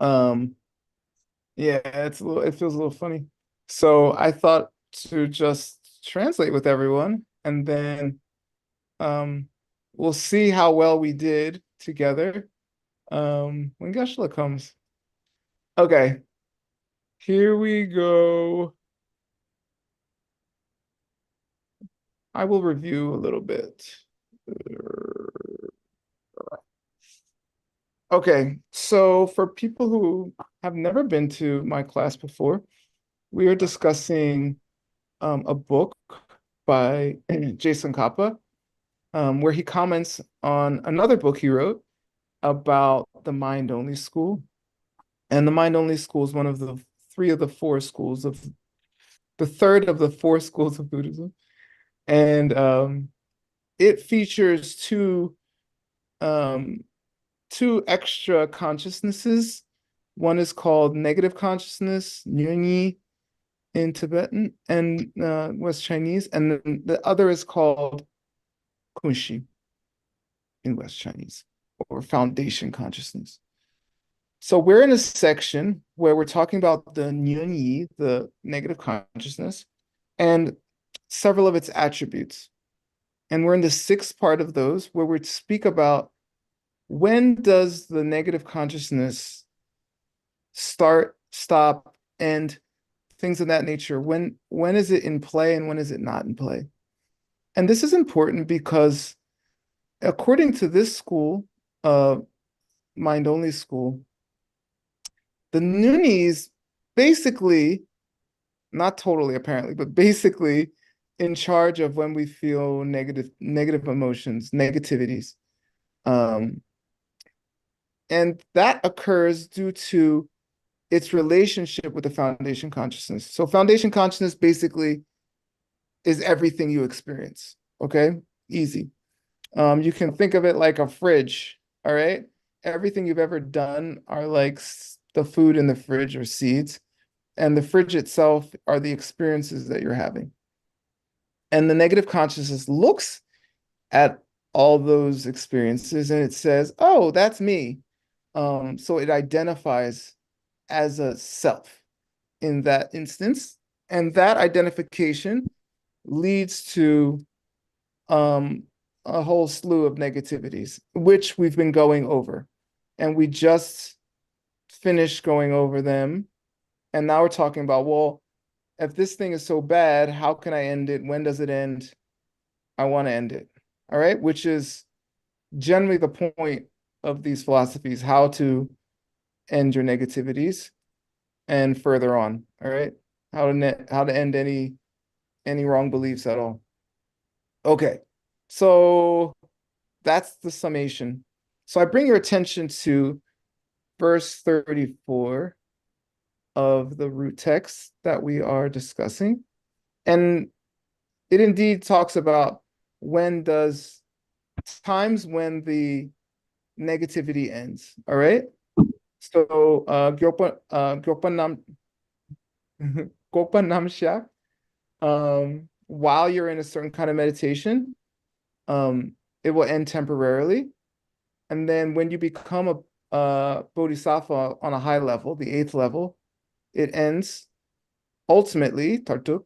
Um, yeah, it feels a little funny. So I thought to just translate with everyone, and then um, we'll see how well we did together when Geshe comes. Okay, here we go. I will review a little bit. Okay, so for people who have never been to my class before, we are discussing a book by Jason Kappa, where he comments on another book he wrote about the mind-only school. And the mind-only school is one of the three of the four schools of the third of the four schools of Buddhism. And it features um, two extra consciousnesses. One is called negative consciousness, Nyunyi in Tibetan and West Chinese, and then the other is called Kunshi in West Chinese, or foundation consciousness. So we're in a section where we're talking about the Nyunyi, the negative consciousness, and several of its attributes. And we're in the sixth part of those where we speak about when does the negative consciousness start, stop, end, things of that nature. When is it in play and when is it not in play? And this is important because according to this school, mind only school, the Noonies basically, not totally apparently, but basically in charge of when we feel negative emotions, negativities. Um, and that occurs due to its relationship with the foundation consciousness. So foundation consciousness basically is everything you experience. Okay, easy. You can think of it like a fridge. All right, everything you've ever done are like the food in the fridge or seeds, and the fridge itself are the experiences that you're having. And the negative consciousness looks at all those experiences and it says, "Oh, that's me." So it identifies as a self in that instance, and that identification leads to um, a whole slew of negativities, which we've been going over. And we just finished going over them. And now we're talking about, well, if this thing is so bad, how can I end it? When does it end? I want to end it. All right. Which is generally the point of these philosophies, how to end your negativities and further on. All right. How to end any wrong beliefs at all. Okay. So that's the summation. So I bring your attention to verse 34 of the root text that we are discussing. And it indeed talks about when does times when the negativity ends. All right. So Gyopa Namsha, while you're in a certain kind of meditation, it will end temporarily. And then when you become a bodhisattva on a high level, the eighth level, it ends ultimately, tartuk.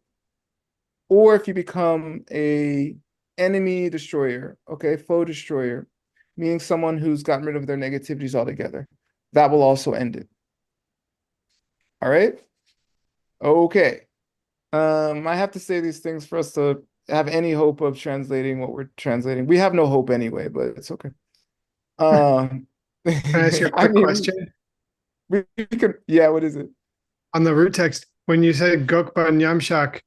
Or if you become a enemy destroyer, okay, foe destroyer, meaning someone who's gotten rid of their negativities altogether, that will also end it. All right. Okay. I have to say these things for us to have any hope of translating what we're translating. We have no hope anyway, but it's okay. Um, Can I ask you a I quick mean, question? we could, yeah, what is it? On the root text, when you said Gokba Nyamshak,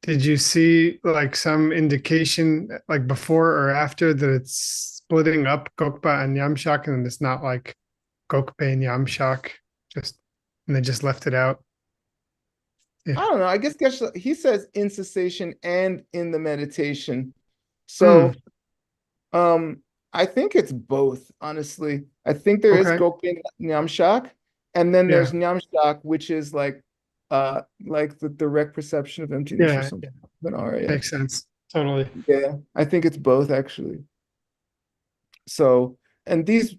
did you see like some indication like before or after that it's splitting up Gokba and Nyamshak and it's not like Gokbe Nyamshak, just and they just left it out? I Yeah. don't know. I guess he says in cessation and in the meditation. Hmm. So, um, I think it's both, honestly. I think there is Okay. Gokben Nyamshak, and then there's Yeah. Nyamshak, which is like the direct perception of emptiness or Yeah. Yeah. something. But all right, yeah. Makes sense. Totally. Yeah, I think it's both actually. So, And these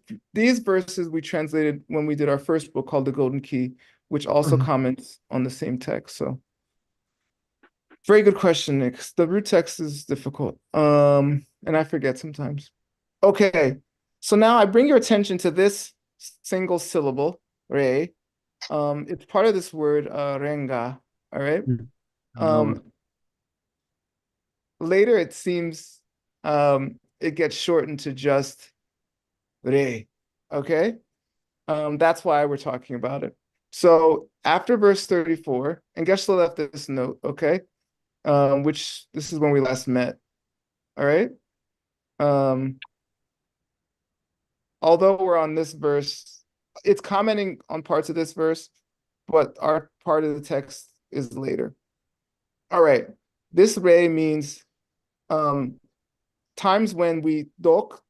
verses we translated when we did our first book called The Golden Key, which also Mhm. comments on the same text. So very good question, Nick. The root text is difficult. And I forget sometimes. Okay. So now I bring your attention to this single syllable, re. It's part of this word, renga. All right. I know it. Um, Later it seems it gets shortened to just re. Okay. That's why we're talking about it. So after verse 34, and Geshe left this note, okay? Which this is when we last met. All right. Um, although we're on this verse, it's commenting on parts of this verse, but our part of the text is later. All right. This re means times when we dok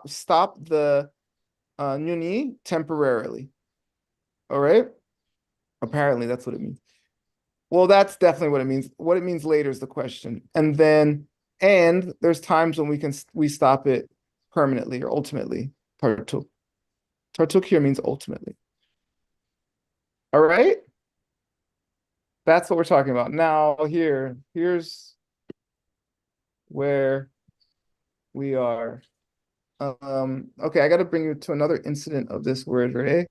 stop the nyuni temporarily. All right. Apparently, that's what it means. Well, that's definitely what it means. What it means later is the question. And then, and there's times when we stop it permanently or ultimately. Partuk. Partuk here means ultimately. All right. That's what we're talking about. Now, here's where we are. Okay, I got to bring you to another incident of this word, right?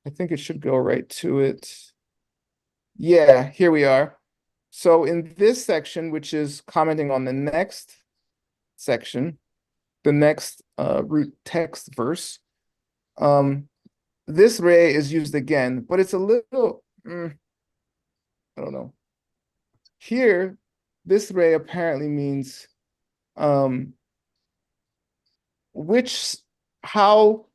I think it should go right to it. Yeah, here we are. So in this section, which is commenting on the next section, the next root text verse, this re is used again, but it's a little, I don't know. Here, this re apparently means which, how,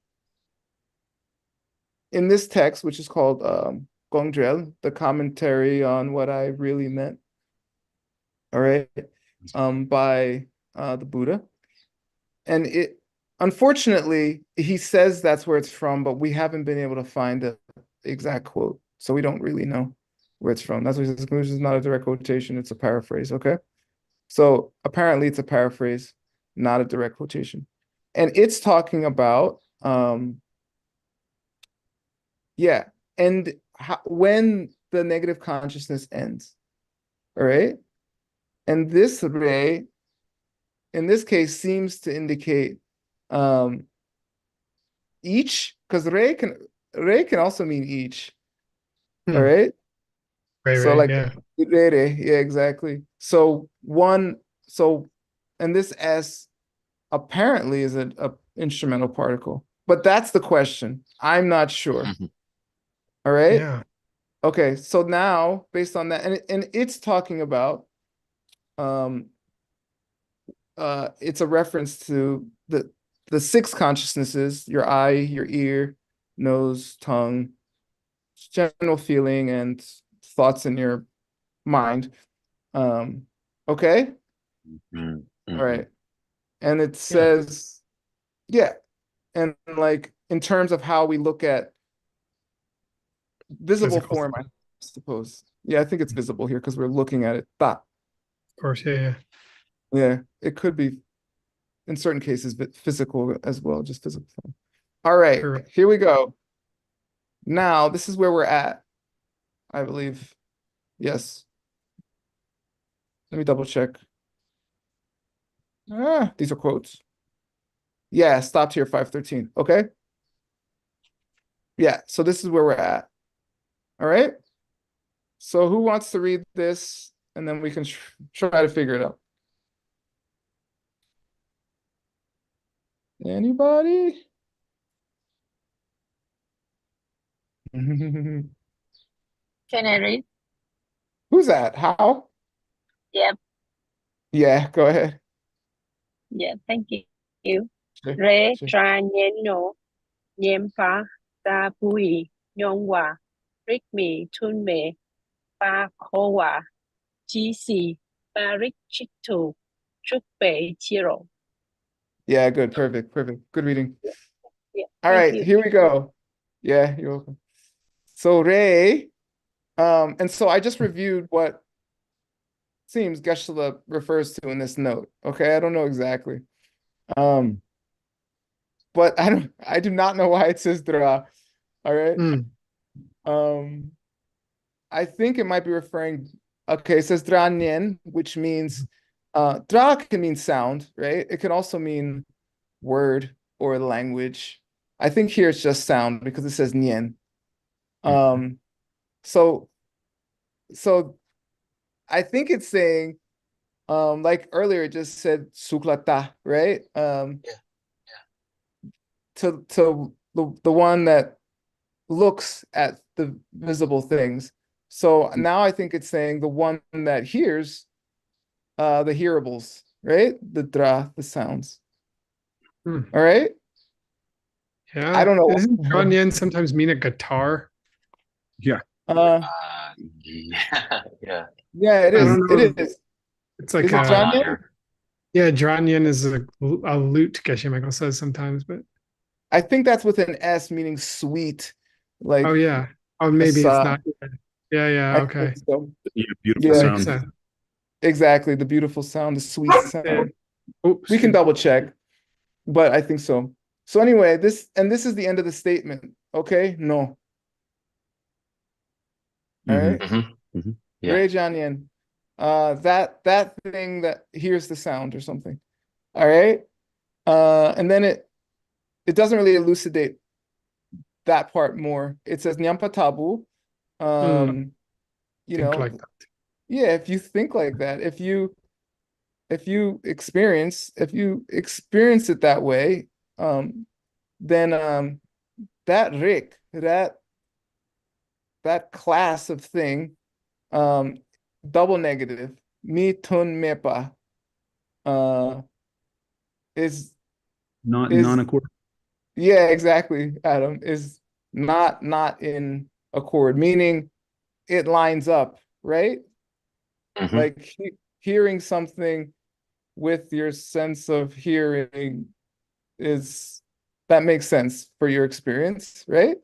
in this text, which is called Gongdrel, the commentary on what I really meant, all right, by the Buddha. And it, unfortunately, he says that's where it's from, but we haven't been able to find the exact quote. So we don't really know where it's from. That's why he says this is not a direct quotation, it's a paraphrase, okay? So apparently it's a paraphrase, not a direct quotation. And it's talking about, yeah, and when the negative consciousness ends, all right? And this re, in this case, seems to indicate um, each, because re can also mean each. All Hmm. right. Right, So right, like yeah. re, yeah, exactly. So one, so and this S apparently is a instrumental particle, but that's the question. I'm not sure. All right. Yeah. Okay. So now based on that, and it's talking about um it's a reference to the six consciousnesses, your eye, your ear, nose, tongue, general feeling, and thoughts in your mind. Um, okay, all right. And it Yeah. says, yeah, and like in terms of how we look at visible Physical form, I stuff. suppose. Yeah, I think it's visible here because we're looking at it. That, Of course, yeah, yeah. yeah, it could be in certain cases, but physical as well, just physical form. All right, Correct. here we go. Now, this is where we're at, I believe. Yes. Let me double check. These are quotes. Yeah, stopped here 513. Okay. Yeah, so this is where we're at. All right. So who wants to read this? And then we can try to figure it out. Anybody? Can I read? Who's that? How? Yep. Yeah, go ahead. Yeah, thank you. Sure, Re sure. tra nhén no nhem pa ta pui nhong wa rik mi tun me pa ko wa chi si pa rik chik tu chuk pe chiro. Yeah, good. Perfect. Perfect. Good reading. Yeah, All thank right, you. here we go. Yeah, you're welcome. So Ray, and so I just reviewed what seems Geshe refers to in this note. Okay, I don't know exactly. Um, but I do not know why it says dra. All right. Mm. I think it might be referring, okay, it says dra nien, which means dra can mean sound, right? It can also mean word or language. I think here it's just sound because it says nien. Um, so so I think it's saying, like earlier it just said suklata, right? Yeah. To the one that looks at the visible things. So now I think it's saying the one that hears the hearables, right? The dra, the sounds. Mm. All right. I Yeah. don't know. Doesn't Ghanyan sometimes mean a guitar? Yeah. Uh, Yeah, yeah. yeah, it I is. don't It know. is. It's like Is it I'm John not Yen? sure. yeah, Dranyan is a lute, Geshe Michael says sometimes, but I think that's with an S, meaning sweet, oh like yeah. Oh, maybe it's asa. not. Yeah, yeah, I okay. think so. Yeah, beautiful That Yeah, makes sound. sense. exactly. The beautiful sound, the sweet Yeah. sound. Oh, We can excuse me. double check, but I think so. So anyway, this is the end of the statement. Okay, no. All Mhm. right. Yeah. Ray John Yen. That thing that hears the sound or something. All right. And then it doesn't really elucidate that part more. It says Nyampa Tabu. Mm, You think know, like that. yeah, if you think like that, if you experience it that way, then that Rick, that class of thing, um, double negative, mi tun mepa, uh, is Not is non-accord. yeah, exactly, Adam, is not in accord, meaning it lines up, right? Mhm. Like hearing something with your sense of hearing is that makes sense for your experience, right?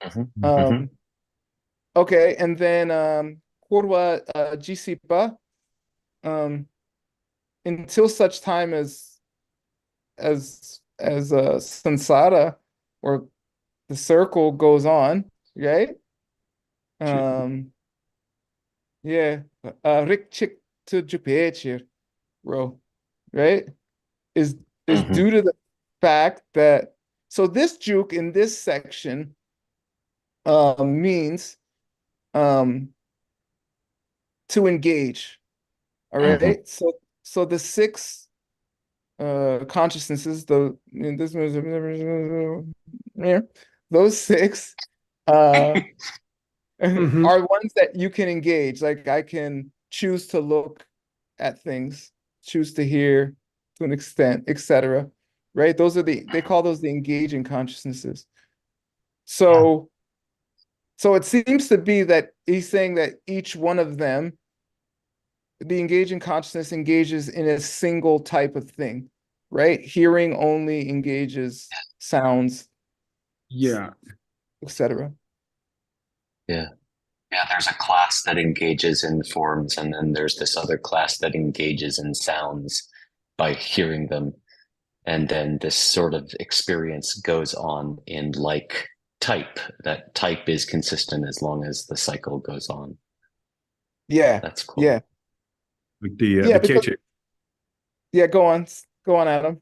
Mhm. Mhm. Um, okay, and then Kurwa Jisipa, um, until such time as Sansara or the circle goes on, right? Um, yeah, Rik Chik to Jupechir, bro, right? Is Mhm. due to the fact that so this juke in this section means um to engage. All Mhm. right. So the six consciousnesses, this yeah, those six uh Hmm. are ones that you can engage. Like I can choose to look at things, choose to hear to an extent, etc. Right? Those are they call those the engaging consciousnesses. Yeah. So so it seems to be that he's saying that each one of them, the engaging consciousness engages in a single type of thing, right? Hearing only engages sounds, Yeah. etc. Yeah. Yeah, there's a class that engages in forms, and then there's this other class that engages in sounds by hearing them. And then this sort of experience goes on in like type. That type is consistent as long as the cycle goes on. Yeah, That's cool. yeah, Like yeah. the Because Keche. yeah, go on, Adam.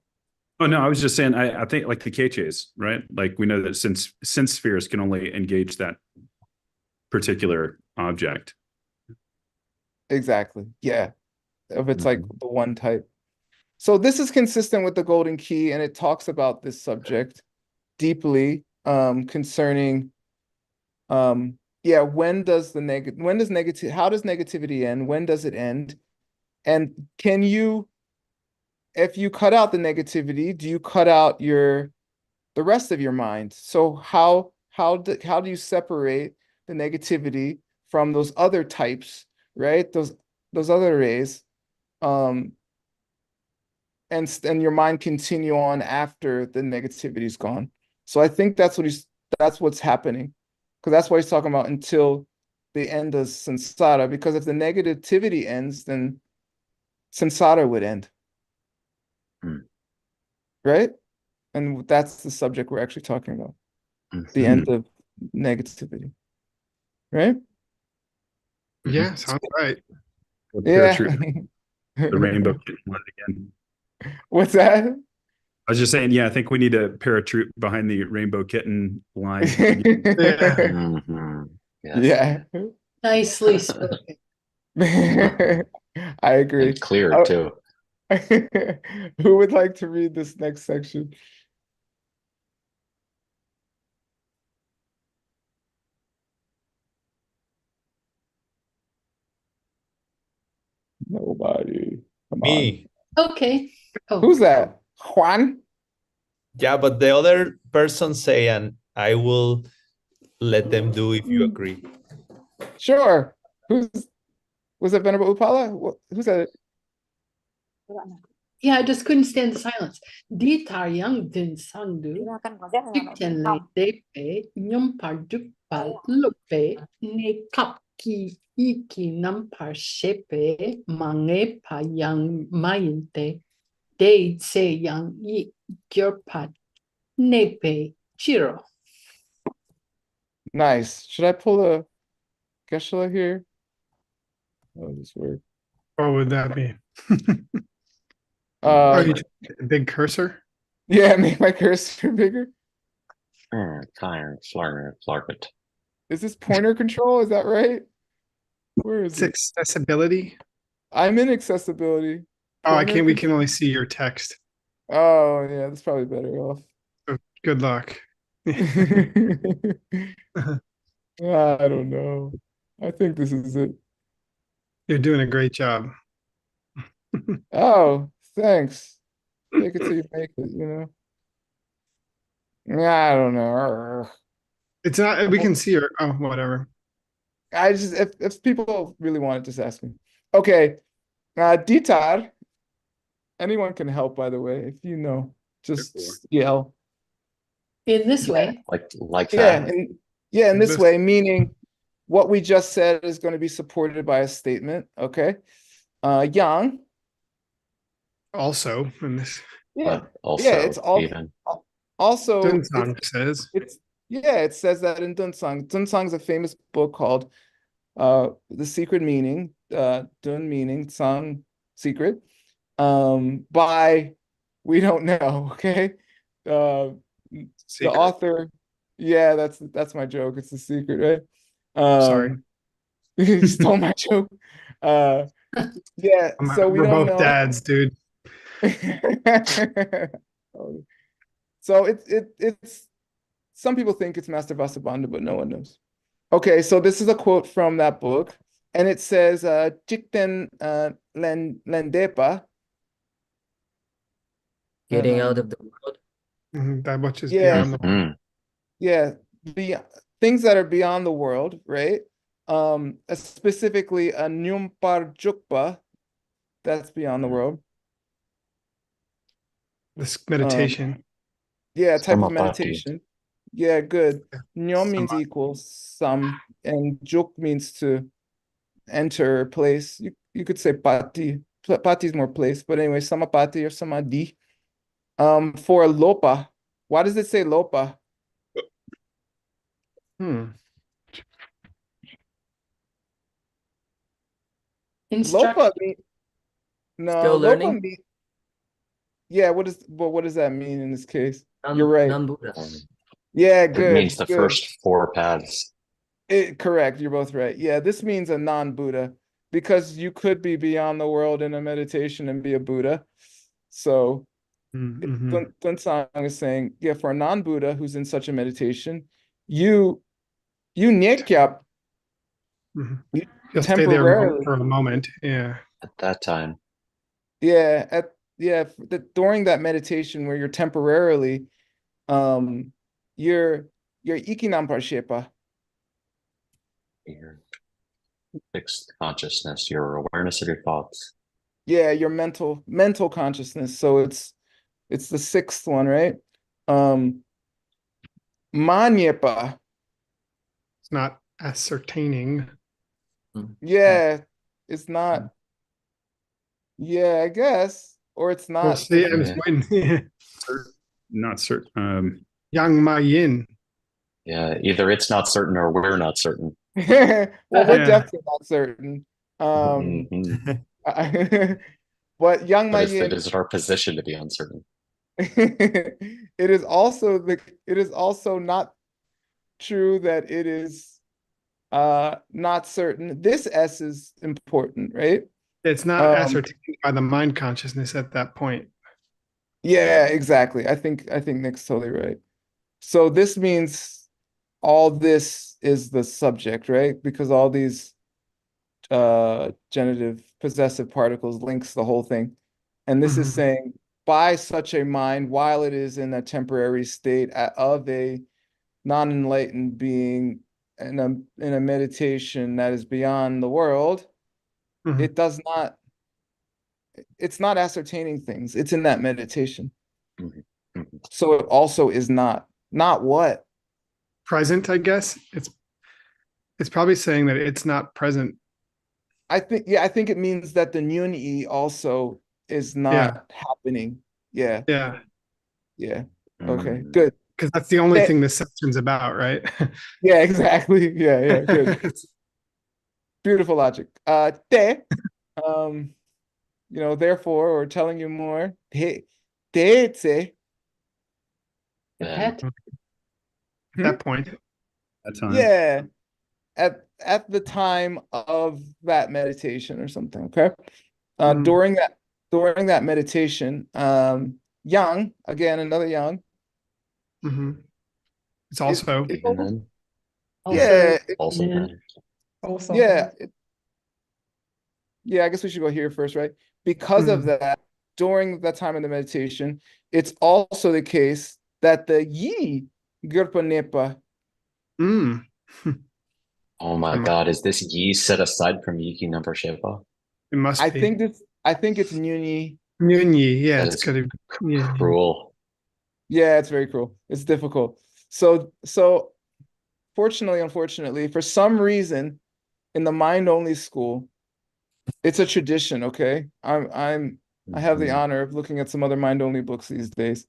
Oh no, I was just saying I think like the Keches, right? Like we know that since sense spheres can only engage that particular object. Exactly. Yeah, if it's like Mhm. the one type. So this is consistent with the golden key, and it talks about this subject deeply, concerning yeah, when does negative how does negativity end? When does it end? And can you, if you cut out the negativity, do you cut out the rest of your mind? So how do you separate the negativity from those other types, right? Those other rays, um, and your mind continue on after the negativity's gone. So I think that's what's happening, because that's why he's talking about until the end of samsara. Because if the negativity ends, then samsara would end, Mm. right? And that's the subject we're actually talking about. The end of negativity. Right? Yeah, sounds right. Yeah. The rainbow kitten line again. What's that? I was just saying, yeah, I think we need a paratroop behind the rainbow kitten line. Mhm. Yes. Yeah. Nicely spoken. I agree. And clear Oh, too. who would like to read this next section? Nobody. Come on. Me. Okay. Oh, Who's that? Juan? Yeah, but the other person say, and I will let them do if you agree. Sure. Was it Venerable Upala? Who said it? yeah, I just couldn't stand the silence. Di tar yang din sandu, dikten le depe, nyum par dukpal lupe, ne kap ki iki nam par shepe, mange pa yang mayinte, de se yang yi gyurpat, nepe chiro. Nice. Should I pull a Geshe here? Oh, this weird. What would that be? Oh, Uh, you a big cursor? yeah, make my cursor bigger. Fire, flarget. Is this pointer control? Is that right? Where is It's it? accessibility. I'm in accessibility. Oh, I Pointer can't. We control- can only see your text. Oh, yeah, that's probably better off. So good luck. I don't know. I think this is it. You're doing a great job. Oh, thanks. Take it till you make it, I don't know. It's not. We can see your. Oh, whatever. I just if people really want it, just ask me. Okay. Ditar. Anyone can help, by the way, if you know. Just yell. In this way, Like Yeah, that. and in this way, meaning what we just said is going to be supported by a statement. Okay. Yang. Also, in this, Yeah. But also it's all even. also Xuanzang says. it says that in Dunsang. Dunsang is a famous book called The Secret Meaning, Dun meaning, Sang secret. By we don't know, okay? The Secret. author, yeah, that's my joke. It's the secret, right? Sorry. You stole my joke. Yeah, so we We're don't both know. dads, dude. So it's some people think it's Master Vasubandhu, but no one knows. Okay, so this is a quote from that book, and it says, Jikten Lendepa. Getting out of the world. That much is Yeah. beyond the. Mhm. Yeah, the things that are beyond the world, right? Specifically a Nyumpar Jukpa, that's beyond the world. This meditation. Yeah, type of Samapati. meditation. Yeah, good. Nyom means Sama- equal, some, and juk means to enter a place. You could say pati. Pati is more place, but anyway, samapati or samadhi. For lopa, why does it say lopa? instruction. Lopa mean, no, Still lopa learning? mean, yeah, what does that mean in this case? Non- You're right. Non-Buddha. Yeah, It good. means the good. first four paths. Correct, you're both right. Yeah, this means a non-Buddha because you could be beyond the world in a meditation and be a Buddha. So Mhm. Dunsang is saying, yeah, for a non-Buddha who's in such a meditation, you nyekyap Mhm. You'll stay there temporarily. for a moment. Yeah. At that time. Yeah, during that meditation where you're temporarily, you're ikinampa Your fixed consciousness, your awareness of your thoughts. Yeah, your mental consciousness. So it's the sixth one, right? Manyepa. It's not ascertaining. Yeah, it's not. Yeah, I guess. Or it's We'll not. see. I'm just Yeah. waiting. not certain. Yang Ma Yin. Yeah, either it's not certain or we're not certain. Well, we're Yeah. definitely not certain. Mhm. But Yang But Mayin, it is our position to be uncertain. it is also not true that it is not certain. This S is important, right? It's not ascertained by the mind consciousness at that point. Yeah, exactly. I think Nick's totally right. So this means all this is the subject, right? Because all these genitive possessive particles links the whole thing. And this is Mhm. saying by such a mind, while it is in a temporary state of a non-enlightened being in a meditation that is beyond the world, Mhm. it's not ascertaining things. It's in that meditation. Mhm. Mhm. So it also is not what? Present, I guess. It's probably saying that it's not present. I think it means that the Nyun-E also is not happening. Yeah, Yeah. yeah. Okay, Mm. good. Because that's the only That- thing this section's about, right? Yeah, exactly. Yeah, good. Beautiful logic. Um, therefore, or telling you more. Te, Then At Hmm? that point. That time. yeah, at the time of that meditation or something, okay? Mhm. During that meditation, Yang, again, another Yang, Mhm. It's it- also it and then yeah, also Yeah. matter. Also. yeah, yeah, I guess we should go here first, right? Because of that, during that time of the meditation, it's also the case that the Yi Gurpa Nepa, Mm. Oh my From- God, is this Yi set aside from Yiki number Shepa? It must I be. think it's Nyuni. Nyunyi. Yeah, That it's is gotta be. Yeah. cruel. Yeah, it's very cruel. It's difficult. So fortunately, unfortunately, for some reason, in the mind only school, it's a tradition, okay? I have the Mhm. honor of looking at some other mind only books these days.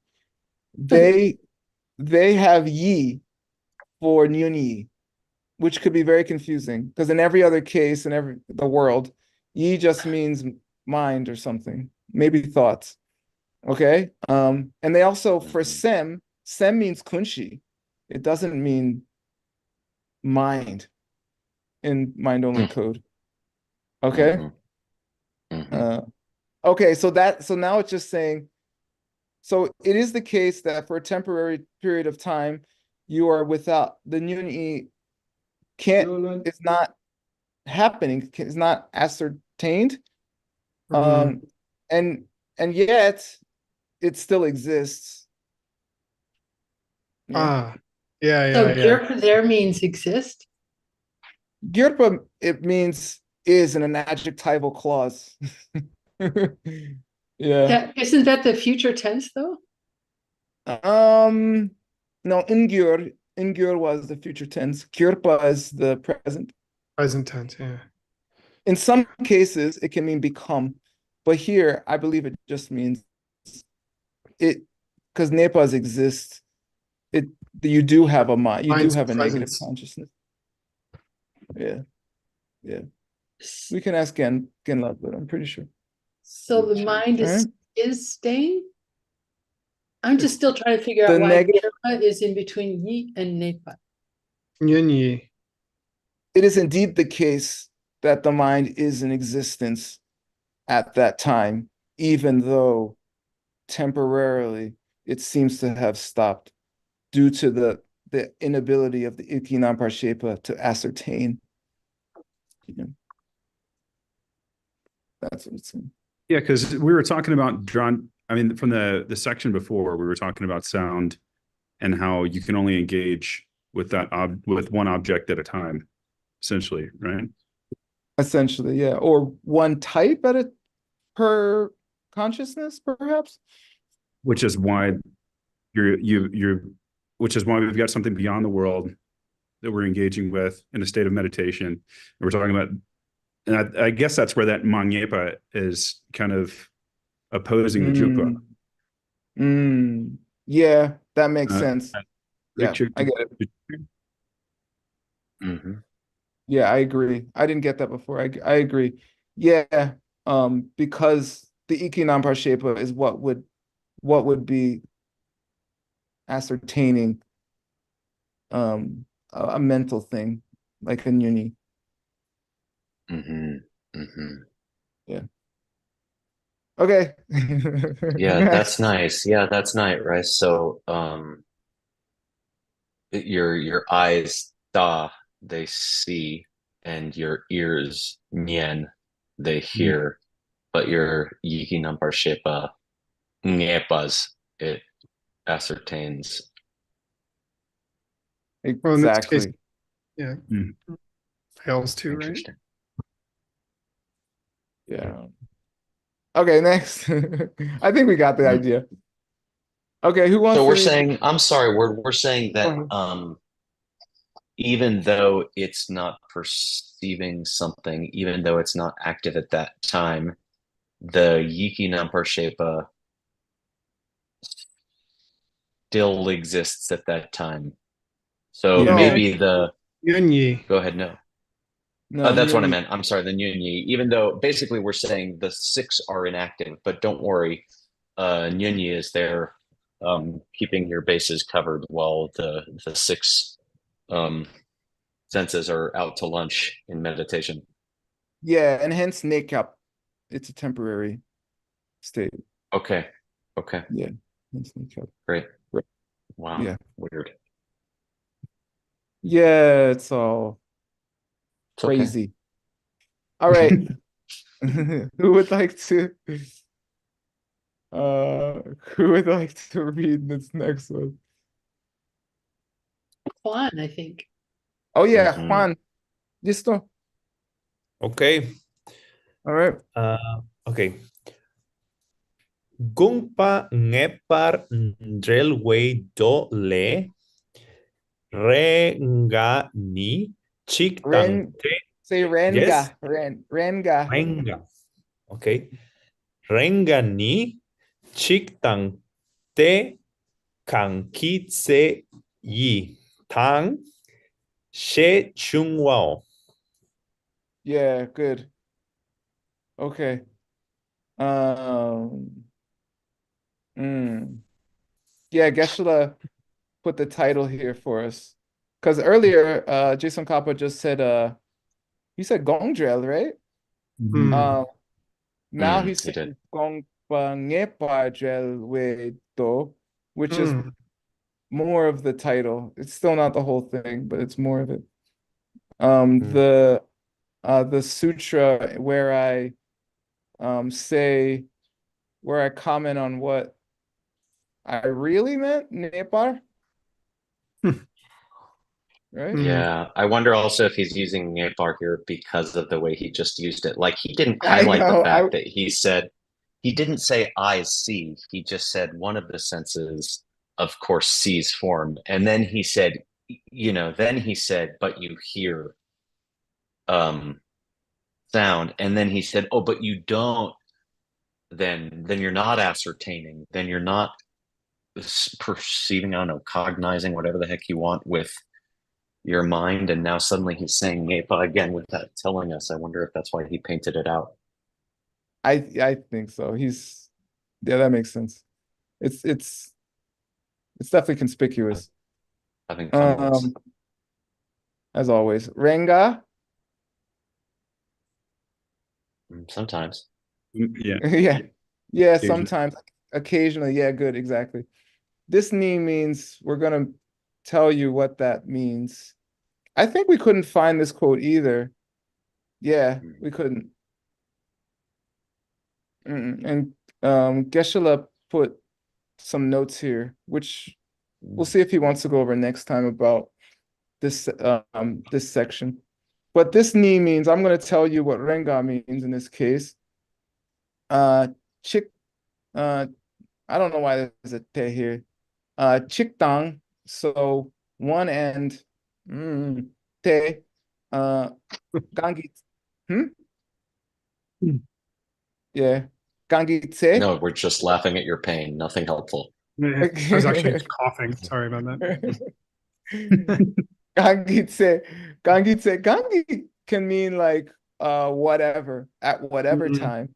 They have Yi for Nyuni, which could be very confusing because in every other case in the world, Yi just means mind or something, maybe thoughts. Okay. And they also for Mhm. Sem means kunshi. It doesn't mean mind in mind only Mm. code. Okay. Mhm. Mhm. Uh, okay, so now it's just saying, so it is the case that for a temporary period of time, you are without the Nyuni is not happening, is not ascertained. Mhm. And yet it still exists. Yeah. Ah. Yeah, So yeah, yeah. Gyurpa there means exist. Gyurpa, it means is in an adjectival clause. Yeah. Isn't that the future tense though? No, Ingyur was the future tense. Gyurpa is the present. Present tense, yeah. In some cases, it can mean become, but here I believe it just means it because Nepas exist. You do have a mind, you do Mind's have a negative presence. consciousness. Yeah, yeah. We can ask Genlab, but I'm pretty sure. So the mind All right. is staying. I'm just still trying to figure The out why negative, Gyurpa is in between Yi and Nepa. Nyunyi. it is indeed the case that the mind is in existence at that time, even though temporarily it seems to have stopped due to the inability of the Ikki-Namparshepa to ascertain. You know, that's what it's saying. Yeah, because we were talking about John. I mean, from the section before, we were talking about sound and how you can only engage with with one object at a time, essentially, right? Essentially, yeah. Or one type per consciousness, perhaps. Which is why which is why we've got something beyond the world that we're engaging with in a state of meditation. And we're talking about, and I guess that's where that Manyepa is kind of opposing the Jupa. Mm. Yeah, that makes Uh, sense. Yeah, I get it. Mm-hmm. Yeah, I agree. I didn't get that before. I agree. Yeah, because the Iki Nampar is what would be ascertaining a mental thing like a Nyuni. Mm-hmm. Mm-hmm. Yeah. Okay. Yeah, that's Next. nice. Yeah, that's nice, right? So your eyes da, they see, and your ears nyen, they hear, but your yiki nampar shepa ngepas, it ascertains. Well, in this case, Exactly. yeah, Mm. fails too, right? Interesting. Yeah. Okay, next. I think we got the idea. Okay, who wants So to we're read? saying, I'm sorry, we're saying that even though it's not perceiving something, even though it's not active at that time, the Yiki Nampar Shepa still exists at that time. So No, maybe the Yunyi. go ahead, no. no, That's what I Nyuni. meant. I'm sorry, the Nyunyi. Even though basically we're saying the six are inactive, but don't worry, Nyunyi is there, keeping your bases covered while the six um, senses are out to lunch in meditation. Yeah, and hence Nakeup. It's a temporary state. Okay. Okay. Yeah, hence Nakeup. Great. Right. Wow. Yeah. Weird. Yeah, it's all It's okay. crazy. All right. Who would like to who would like to read this next one? Juan, I think. Oh yeah, Mhm. Juan. Listo. Okay. All right. Okay. Gungpa ngepar railway do le renga ni chiktang Ren te. say Yes. Renga. Renga. Renga. Okay. Renga ni chiktang te kankitse yi tang she chungwao. Yeah, good. Okay. Um yeah, Geshe put the title here for us. Because earlier Jason Kappa just said he said Gongdrel, right? Mm. Now Mm, he's he did. saying Gongpangepa we do, which is Mm. more of the title. It's still not the whole thing, but it's more of it. Mm. The sutra where I say where I comment on what I really meant, Nepar, right? Mm. Yeah, I wonder also if he's using Nepar here because of the way he just used it. Like he didn't I highlight the know. fact that he didn't say eyes see. He just said one of the senses, of course, sees form. And then he said, then he said, but you hear um sound. And then he said, oh, but you don't, then you're not ascertaining, then you're not perceiving, I don't know, cognizing, whatever the heck you want with your mind. And now suddenly he's saying Nepa again without telling us. I wonder if that's why he painted it out. I think so. Yeah, that makes sense. It's definitely conspicuous. Having fun with us. As always. Renga. Sometimes. Yeah. Yeah. Yeah, Occasionally. sometimes. Occasionally. Yeah, good, exactly. This knee means we're gonna tell you what that means. I think we couldn't find this quote either. Yeah, we couldn't. And Geshe put some notes here, which we'll see if he wants to go over next time about this section. But this ni means I'm going to tell you what renga means in this case. Chick I don't know why there's a te here. Chiktang, so one end, te, gangi, hmm? Hmm. Yeah, gangi te. No, we're just laughing at your pain. Nothing helpful. I was actually just coughing. Sorry about that. Gangitse, Gangi can mean like whatever, at whatever Mhm. time.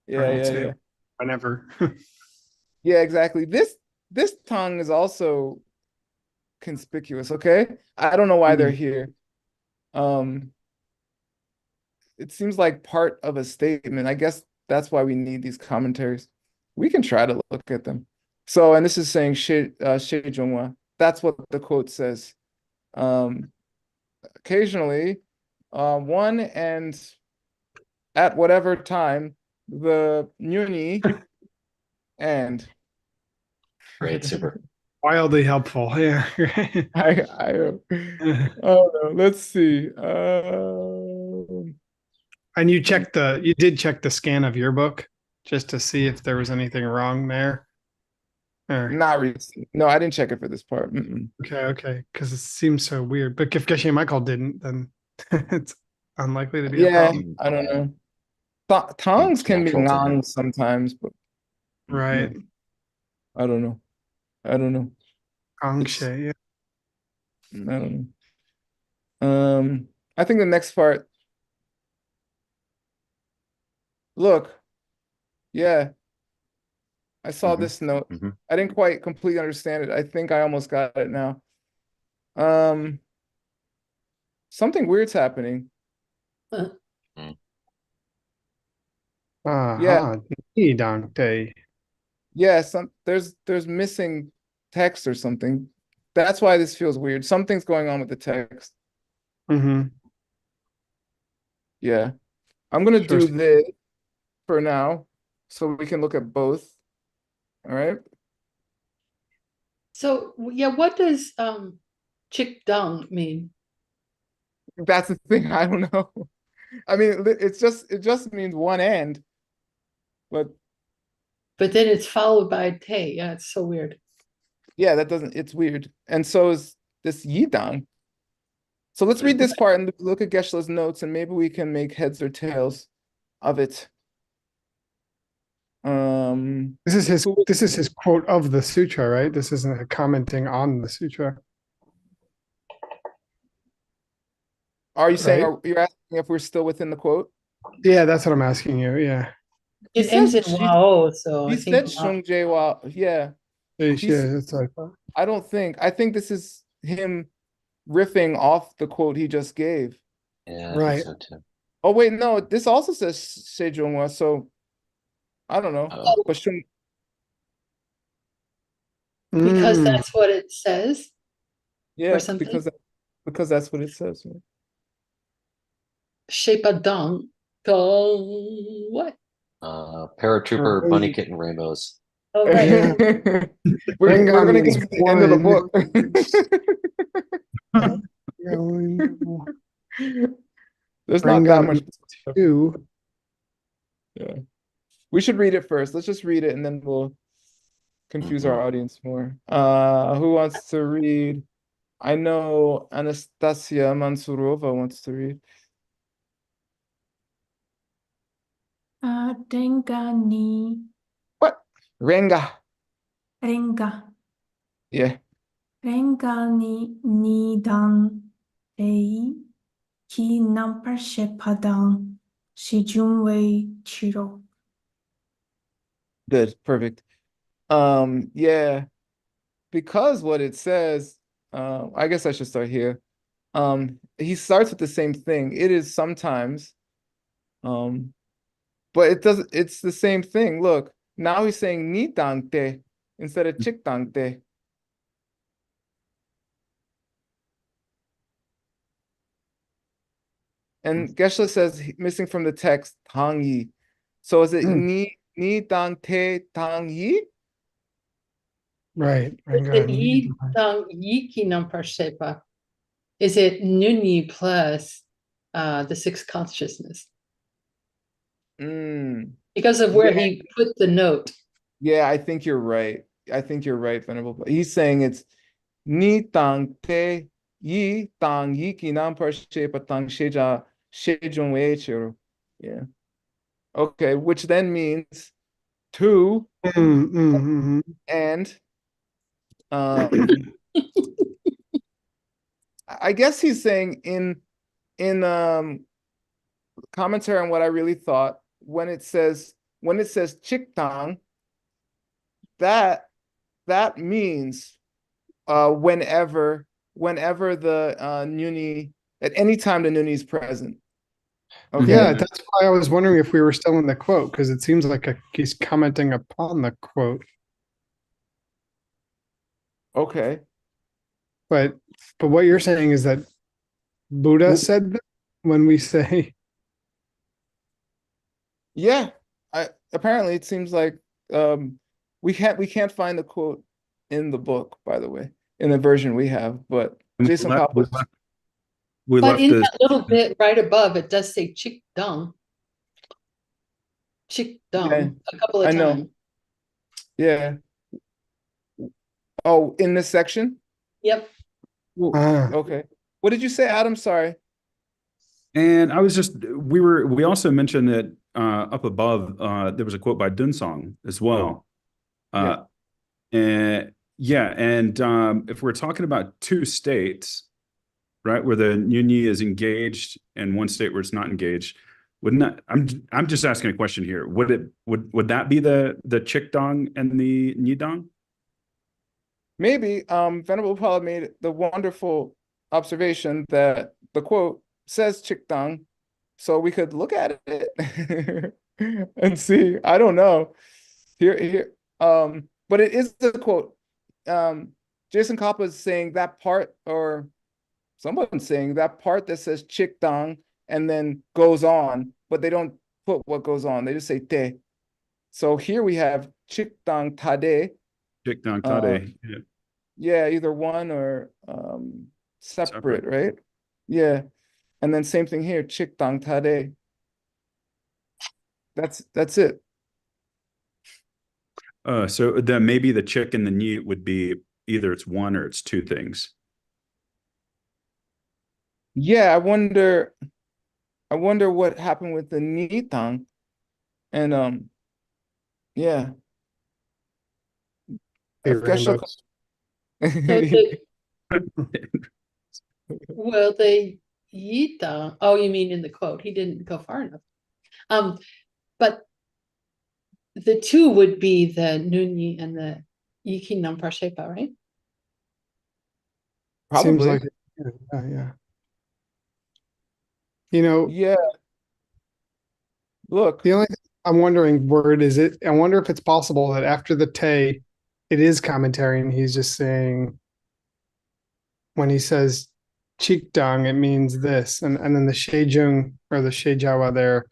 Yeah, Right, yeah, say yeah. whenever. Yeah, exactly. This tongue is also conspicuous, okay? I don't know why they're Mhm. here. Um, it seems like part of a statement. I guess that's why we need these commentaries. We can try to look at them. So, and this is saying Shi Zhonghua. That's what the quote says. Occasionally, one and at whatever time, the Nyuni and Great, super. Wildly helpful. Yeah. I oh no, let's see. And you did check the scan of your book just to see if there was anything wrong there. Or, Not recently. No, I didn't check it for this part. Mm-mm. okay. Because it seems so weird. But if Geshe Michael didn't, then it's unlikely to be a Yeah, problem. I don't know. Tongs Seems can be natural to him. ngongs sometimes, but Right. yeah, I don't know. I don't know. Angshe, yeah. I don't know. I think the next part. Look, yeah, I saw Mhm, this note. mhm. I didn't quite completely understand it. I think I almost got it now. Um, something weird's happening. Yeah, Uh-huh. Idante. yeah, there's missing text or something. That's why this feels weird. Something's going on with the text. Mm-hmm. Yeah. I'm gonna Sure. do this for now so we can look at both. All right. So yeah, what does chick dung mean? That's the thing. I don't know. I mean, it just means one end, but But then it's followed by te. Yeah, it's so weird. yeah, that doesn't, it's weird. And so is this Yidang. So let's read this part and look at Geshe-la's notes, and maybe we can make heads or tails of it. This is his who- this is his quote of the sutra, right? This isn't a commenting on the sutra. Are you saying, Right? you're asking if we're still within the quote? Yeah, that's what I'm asking you. Yeah. He It ends in says, wao, so I he think said Shung Jae Wa. Yeah. Yeah, He's, it's like I think this is him riffing off the quote he just gave. Yeah, I think right. so too. Oh, wait, no, this also says Sejongwa, so I don't know. Oh, But Shung, because Mm, that's what it says yeah, or something. because that's what it says. Right? Shape a dung. Dung. What? Paratrooper, Bunny Kitten Rainbows. Oh, right. Yeah. We're gonna get to the end of the book. There's not that much. Two. Yeah. We should read it first. Let's just read it and then we'll confuse our audience more. Who wants to read? I know Anastasia Mansurova wants to read. Rengani, What? Renga. Renga, Yeah. Rengani Nidan Rei Ki Nampar Shepadang Shijunwei Chiro. Good. Perfect. Yeah, because what it says, I guess I should start here. He starts with the same thing. It is sometimes, but it's the same thing. Look, now he's saying ni tangte instead of chik tangte. And Geshe says missing from the text tang yi. So is it ni tangte tang yi? Right. The yi dung yi ki nampar shepa. Is it nuni plus the sixth consciousness? Because of where he put the note. Yeah, I think you're right. I think you're right, Venerable. He's saying it's ni tang te yi tang yi ki nam par she pa tang sheja shejong wei chiru. Yeah. Okay, which then means two, Mm. and I guess he's saying in commentary on what I really thought, when it says chiktang, that means whenever the nuni, at any time the nuni is present. Okay. Yeah, that's why I was wondering if we were still in the quote, because it seems like he's commenting upon the quote. Okay. But what you're saying is that Buddha said that when we say, Yeah. Apparently it seems like we can't find the quote in the book, by the way, in the version we have, but Jason Coppola. We But left in this. that little bit right above, it does say chick dung. Chick dung Yeah, a couple of I know. times. Yeah. Oh, in this section? Yep. Okay. What did you say, Adam? Sorry. And I was just, we also mentioned that up above, there was a quote by Dunsong as well. Yeah. And yeah, and if we're talking about two states, right, where the Nyunyi is engaged and one state where it's not engaged, wouldn't that, I'm just asking a question here. Would that be the Chikdong and the Nidong? Maybe Venerable Paula made the wonderful observation that the quote says Chikdang, so we could look at it and see. I don't know. Here, but it is the quote. Jason Kappa is saying that part, or someone's saying that part that says Chikdang and then goes on, but they don't put what goes on. They just say te. So here we have Chikdang Tade. Chikdong Tade. Yeah. Yeah, either one or separate, right? Yeah. And then same thing here, Chikdang Tade. That's it. So then maybe the chick and the ni would be either it's one or it's two things. Yeah, I wonder what happened with the Nitang. And yeah. hey, I've got Rainbow. Well, the Yita. Oh, you mean in the quote? He didn't go far enough. But the two would be the Nunyi and the Yiki Nampar Shepa, right? Seems Probably. like, yeah. You know, Yeah. Look. the only thing I'm wondering, word is it? I wonder if it's possible that after the te, it is commentary, and he's just saying, when he says Chikdang, it means this, and then the Shejung or the Shejawa there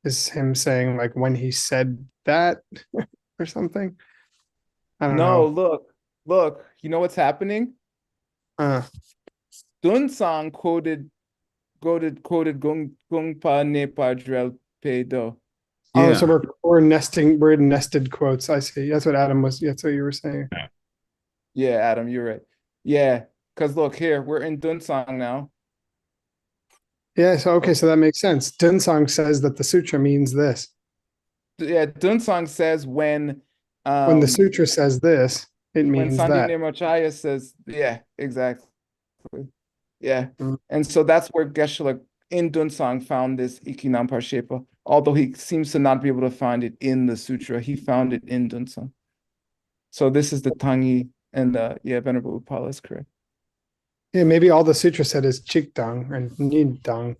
is him saying like when he said that or something. I don't No, know. look, you know what's happening? Dunsang quoted Gungpa Nepa Drel Pedo. Oh, Yeah. so we're nested quotes. I see. That's what that's what you were saying. Yeah, Adam, you're right. Yeah, because look here, we're in Dunsang now. Yeah, so okay, so that makes sense. Dunsong says that the sutra means this. Yeah, Dunsang says when When the sutra says this, it when means Sandi that. Nirmachaya says, yeah, exactly. Yeah. Mm. And so that's where Geshe in Dunsang found this Ikinampar Shepa. Although he seems to not be able to find it in the sutra, he found it in Dunsang. So this is the Tangi, and yeah, Venerable Upala is correct. Yeah, maybe all the sutra said is Chikdang and Nidang.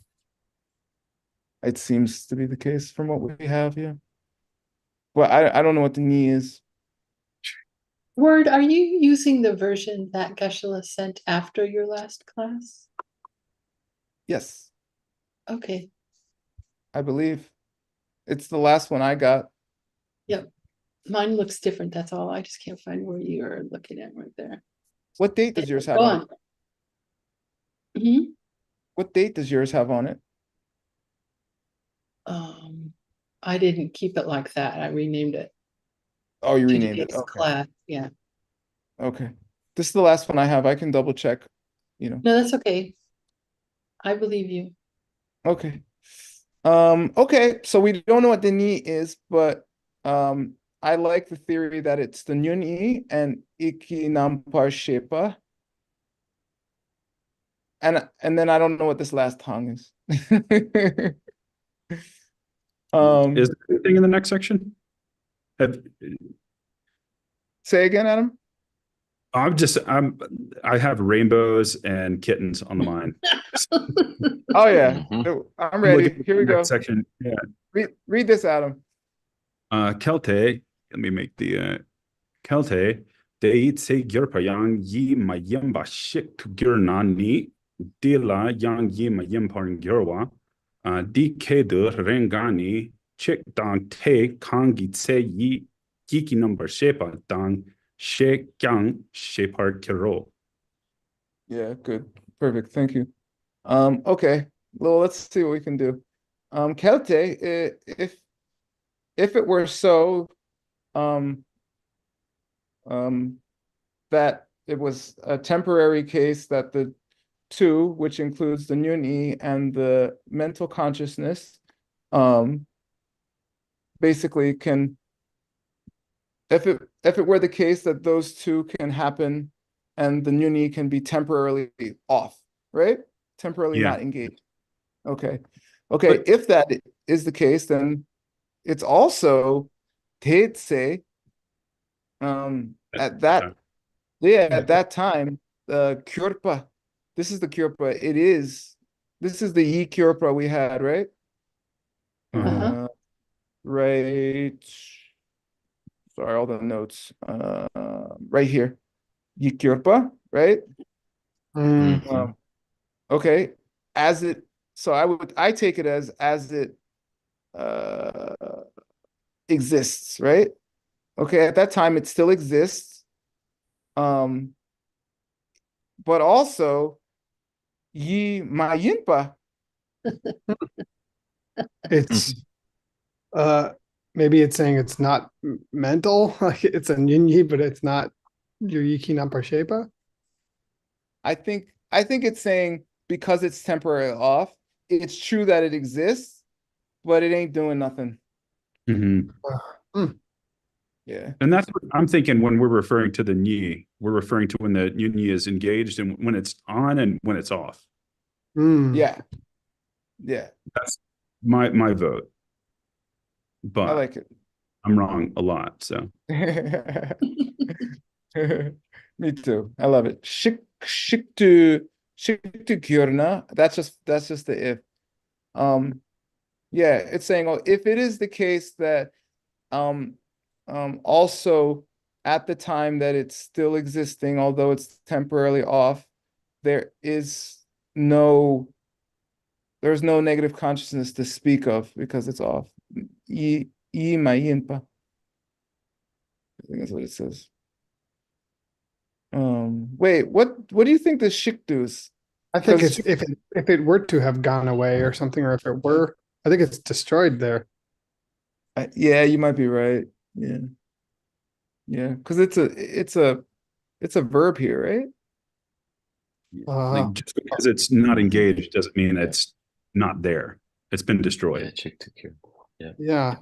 It seems to be the case from what we have, yeah. Well, I don't know what the ni is. Word, are you using the version that Geshe sent after your last class? Yes, Okay. I believe. It's the last one I got. Yep. Mine looks different. That's all. I just can't find where you are looking at right there. What date does yours have Go on it? on. What date does yours have on it? I didn't keep it like that. I renamed it. Oh, you to renamed it. today's Okay. class. Yeah. Okay. This is the last one I have. I can double check, you know. No, that's okay. I believe you. Okay. Okay, so we don't know what the ni is, but I like the theory that it's the nyunyi and iki nampar shepa. And then I don't know what this last tongue is. Is there anything in the next section? Say again, Adam. I have rainbows and kittens on the mind. Oh yeah, Mhm. I'm ready. Here we go. Section. Yeah. Read this, Adam. Kelte, let me make the Kelte. Deit se gyurpa yang yi ma yimba shik to gyurna ni dila yang yi ma yimparn gyurwa. Di kedu rengani chik dang te kangi tse yi giki number shepa dang she kyang shepar kiro. Yeah, good. Perfect. Thank you. Okay. Well, let's see what we can do. Kelte, if it were so, that it was a temporary case that the two, which includes the nyuni and the mental consciousness, basically can, if it were the case that those two can happen and the nyuni can be temporarily off, right? Temporarily Yeah. not engaged. Okay. Okay, if that is the case, then it's also Tetse, at that, yeah, at that time, the Kyurpa, this is the Kyurpa, this is the Yi Kyurpa we had, right? Uh-huh. Right, sorry, all the notes, right here, Yi Kyurpa, right? Mhm. Okay, as it, so I take it as it exists, right? Okay, at that time it still exists. But also Yi Mayinpa. It's maybe it's saying it's not mental, like it's a Nyunyi, but it's not your Yiki Namparshepa. I think it's saying because it's temporarily off, it's true that it exists, but it ain't doing nothing. Mhm. Yeah. And that's what I'm thinking when we're referring to the Nyi. We're referring to when the Nyi is engaged and when it's on and when it's off. Yeah. Yeah. That's my vote. I But like it. I'm wrong a lot. So Me too. I love it. Shiktu Kyurna. That's just the if. Yeah, it's saying, oh, if it is the case that also at the time that it's still existing, although it's temporarily off, there's no negative consciousness to speak of because it's off. Mayinpa. I think that's what it says. Wait, what do you think the shikdus? I think Because it's if it were to have gone away or something, or if it were, I think it's destroyed there. yeah, you might be right. Yeah. Yeah, because it's a verb here, right? like just because it's not engaged doesn't mean it's not there. It's been Yeah, destroyed. chick to cure. Yeah.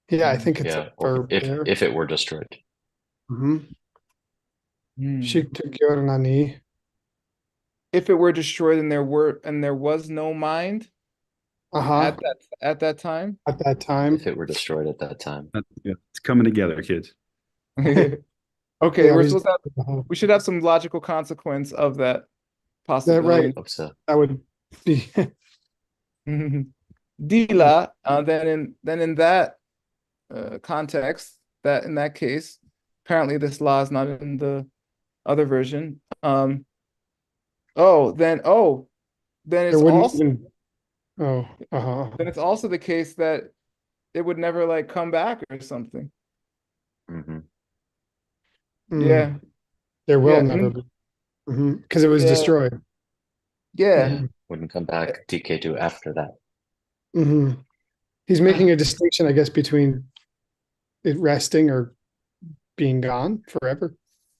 Yeah, I think it's Yeah. a verb there. If it were destroyed. Shiktukyurnani. If it were destroyed and there was no mind Uh-huh. at that time. At that time. If it were destroyed at that time. Yeah, it's coming together, kids. Okay, Yeah, we should have some logical consequence of that That possibility. right. Hope so. That would be Dila, then in that context, that in that case, apparently this law is not in the other version. Then there it's wouldn't also even then it's also the case that it would never like come back or something. Mm-hmm. Yeah. There will Yeah, never be. Because it was destroyed. Yeah. Wouldn't come back DK2 after that. He's making a distinction, I guess, between it resting or being gone forever.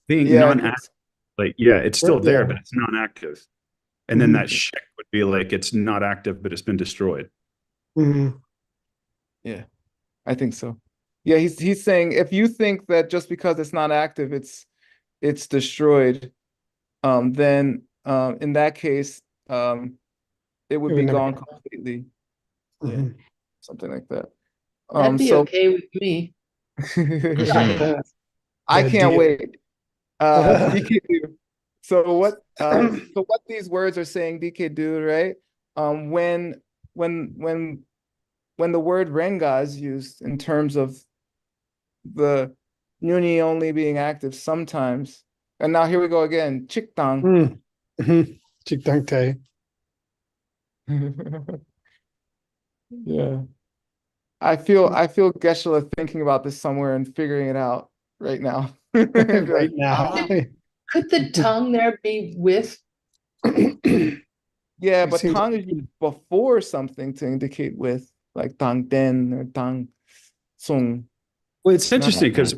Being Yeah, non-active. Like, yeah, it's still there, Yeah. but it's non-active. And then that shik would be like it's not active, but it's been destroyed. Yeah, I think so. Yeah, he's saying if you think that just because it's not active, it's destroyed, then in that case, it would It would be never gone go. completely. Yeah, Mhm. something like that. That'd be So okay with me. I The can't D- wait. DK. So what these words are saying, DK dude, right? When when the word renga is used in terms of the Nuni only being active sometimes. And now here we go again. Chiktang. Mm. Mhm. Chikdangte. Yeah. I feel Geshe thinking about this somewhere and figuring it out right now. Right now. Could the tongue there be with? Yeah, It but seems tang is used before something to indicate with, like tang den or tang sung. Well, it's interesting because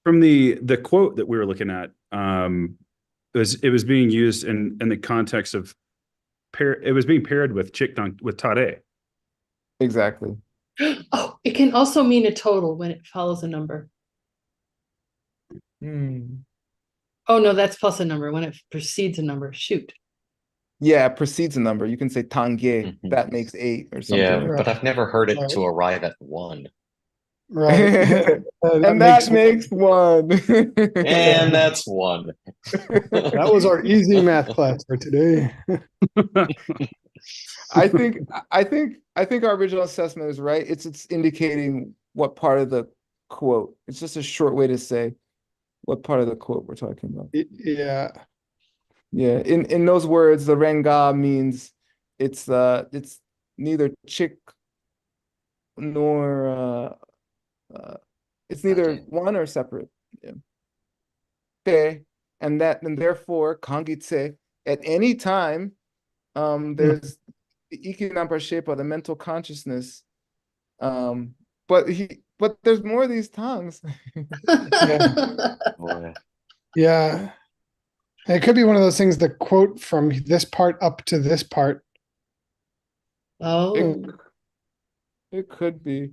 from the quote that we were looking at, it was being used in the context of it was being paired with chikdang with tare. Exactly. Oh, it can also mean a total when it follows a number. Oh no, that's plus a number when it precedes a number. Shoot. Yeah, it precedes a number. You can say tangye, Mhm. that makes 8 or something Yeah, like but I've never heard it Right. to arrive at 1. right. And that makes 1. And that's 1. That was our easy math class for today. I think our original assessment is right. It's indicating what part of the quote. It's just a short way to say what part of the quote we're talking about. Yeah. Yeah, in those words, the renga means it's neither chick nor it's neither one or separate. Yeah. Okay. And therefore kangitse at any time there's the ikinampa shepa, the mental consciousness. But there's more of these tongues. Boy. Yeah. And it could be one of those things, the quote from this part up to this part. Oh, It could be.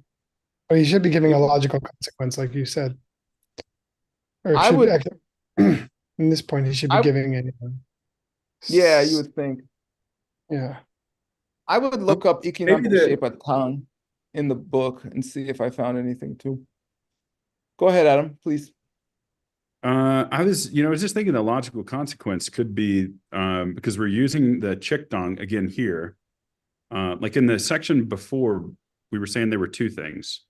But he should be giving a logical consequence, like you said. Or it I should would- actually, in this point, he should be giving a Yeah, you would think. Yeah. I would look up Maybe ikinampa the- shepa tongue in the book and see if I found anything too. Go ahead, Adam, please. I was just thinking the logical consequence could be because we're using the chikdang again here. Like in the section before, we were saying there were 2 things,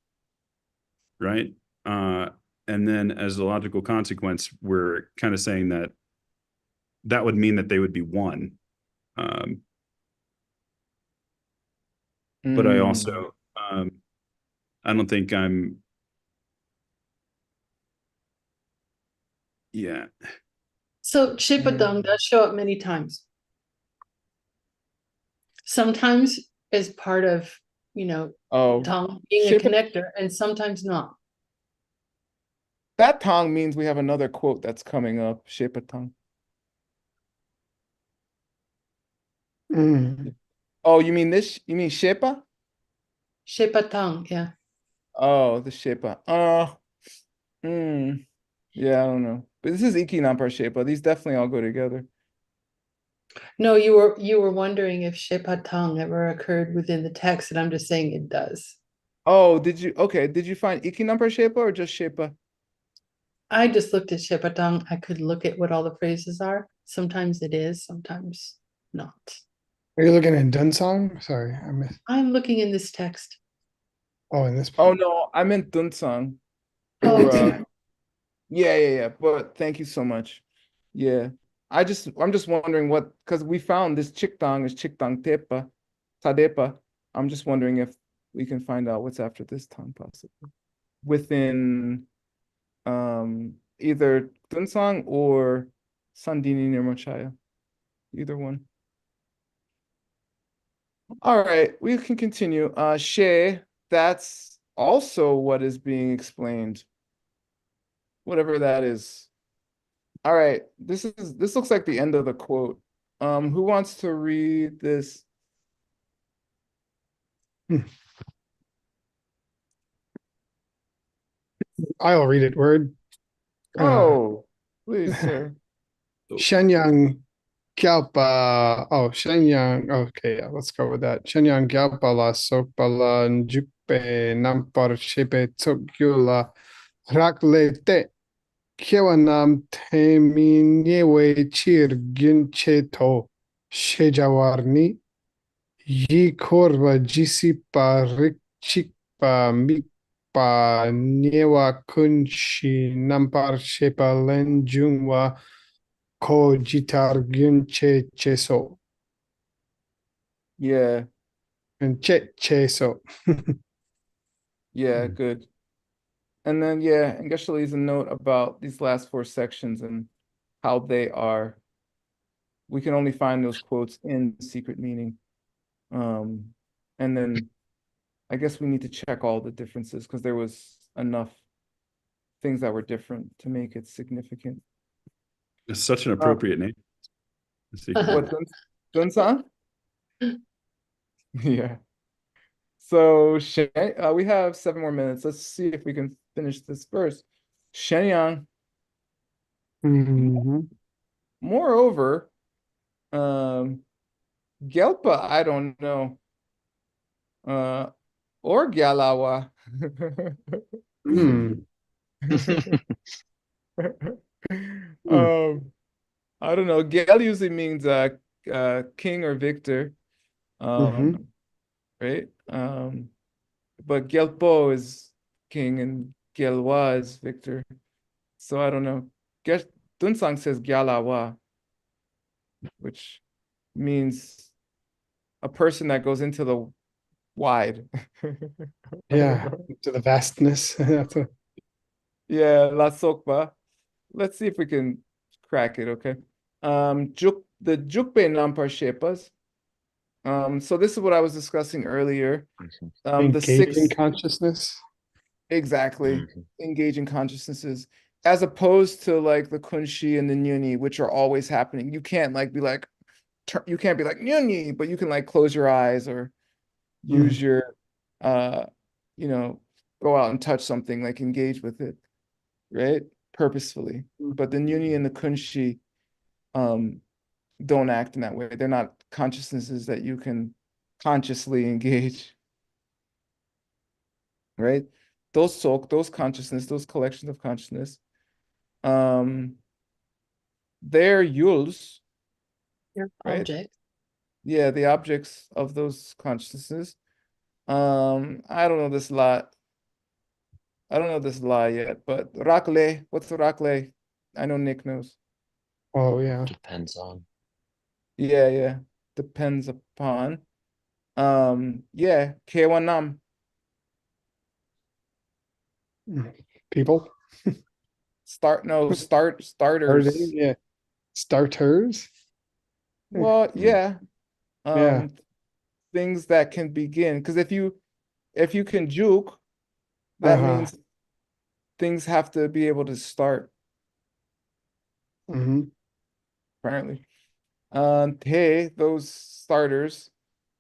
right? And then as a logical consequence, we're kind of saying that would mean that they would be 1. But I also, I don't think I'm, yeah. so chipadung does show up many times. Sometimes as part of, tongue being a Shipa- connector, and sometimes not. That tongue means we have another quote that's coming up, shepa tongue. Oh, you mean this? You mean shepa? Shepatang, yeah. Oh, the shepa. Yeah, I don't know. But this is ikinampa shepa. These definitely all go together. No, you were wondering if Shepatang ever occurred within the text, and I'm just saying it does. Oh, did you find ikinampa shepa or just shepa? I just looked at Shepatang. I could look at what all the phrases are. Sometimes it is, sometimes not. Are you looking at Dunsong? Sorry, I missed. I'm looking in this text. Oh, in this. Oh no, I meant Dunsang. Oh, Yeah. But thank you so much. Yeah. I'm just wondering because we found this chikdang is chikdang tepa, tadepa. I'm just wondering if we can find out what's after this tongue possibly. Within either Dunsang or Sandini Nirmochaya. Either one. All right, we can continue. She, that's also what is being explained. Whatever that is. All right, this looks like the end of the quote. Who wants to read this? I'll read it word. Oh, please, sir. Shenyang Gyalpa. Oh, Shenyang. Okay, yeah, let's go with that. Shenyang Gyalpa la Sokpala Njukpe Nampar Shepe Tsokyula Raklete Kyewanam Teminyewe Chir Gincheto Shejawarni Yi Korva Jisipa Rikchikpa Mikpa Nyewa Kunshi Nampar Shepa Lenjungwa Ko Jitar Gyunche Cheso Yeah, and Cheso. yeah, good. And then, yeah, and Geshe leaves a note about these last four sections and how they are. We can only find those quotes in secret meaning. And then I guess we need to check all the differences because there was enough things that were different to make it significant. It's such an appropriate name. What, Xuanzang? Yeah. So we have 7 more minutes. Let's see if we can finish this verse. Shenyang. Mm-hmm. Moreover, Gelpa, I don't know. Or Gyalawa. Mm. I don't know. Gel usually means king or victor. Mm-hmm. Right? But Gelpo is king and Gelwa is victor. So I don't know. Dunsang says Gyalawa, which means a person that goes into the wide. Yeah, to the vastness. Yeah, La Sokpa. Let's see if we can crack it, okay? The Jukbe Nampar Shepas. So this is what I was discussing earlier. The Engaging 6 consciousness. exactly engaging consciousnesses, as opposed to like the Kunshi and the Nyuni, which are always happening. You can't like be like you can't be like Nyuni, but you can like close your eyes or use your you know, go out and touch something, like engage with it, right? Purposefully. But the Nyuni and the Kunshi don't act in that way. They're not consciousnesses that you can consciously engage, right? Those sok, those consciousness, those collections of consciousness, they're yuls, right? Object. Yeah, the objects of those consciousnesses. I don't know this lot. I don't know this lie yet, but Rakle, what's the Rakle? I know Nick knows. Oh yeah. Depends on. Yeah. Depends upon. Yeah, K1 People. starters. Starting, yeah. Starters. Well, yeah. Yeah. Things that can begin. Because if you can juke, that means things have to be able to start, Mm-hmm. apparently. Hey, those starters,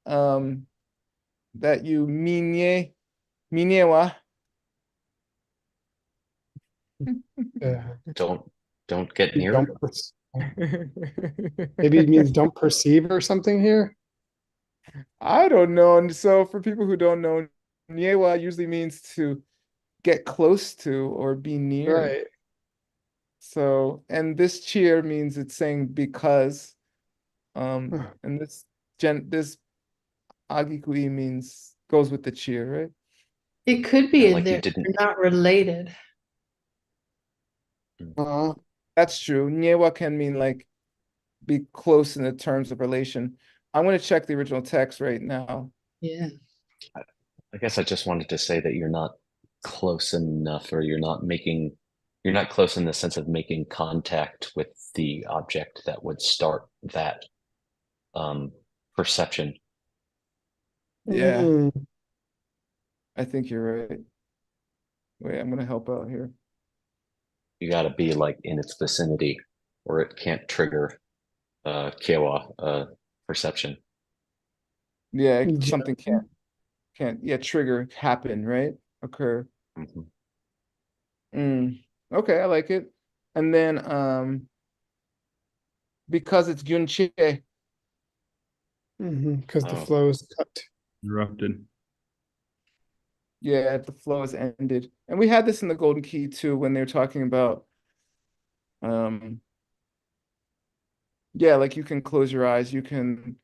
that you minyewa. Yeah. Don't get near it. Maybe it means don't perceive or something here. I don't know. And so for people who don't know, Nyewa usually means to get close to or be near. Right. So, and this cheer means it's saying because, and this agikui means goes with the cheer, right? It could be Yeah, in like you there. didn't- They're not related. That's true. Nyewa can mean like be close in the terms of relation. I'm going to check the original text right now. Yeah. I guess I just wanted to say that you're not close enough, or you're not close in the sense of making contact with the object that would start that perception. Yeah. I think you're right. Wait, I'm going to help out here. You got to be like in its vicinity, or it can't trigger Kiewa perception. Yeah, something can't trigger, happen, right? Occur. Okay, I like it. And then because it's Gyunche, Because the Oh. flow is cut. Interrupted. yeah, the flow is ended. And we had this in the Golden Key too when they were talking about yeah, like you can close your eyes, you can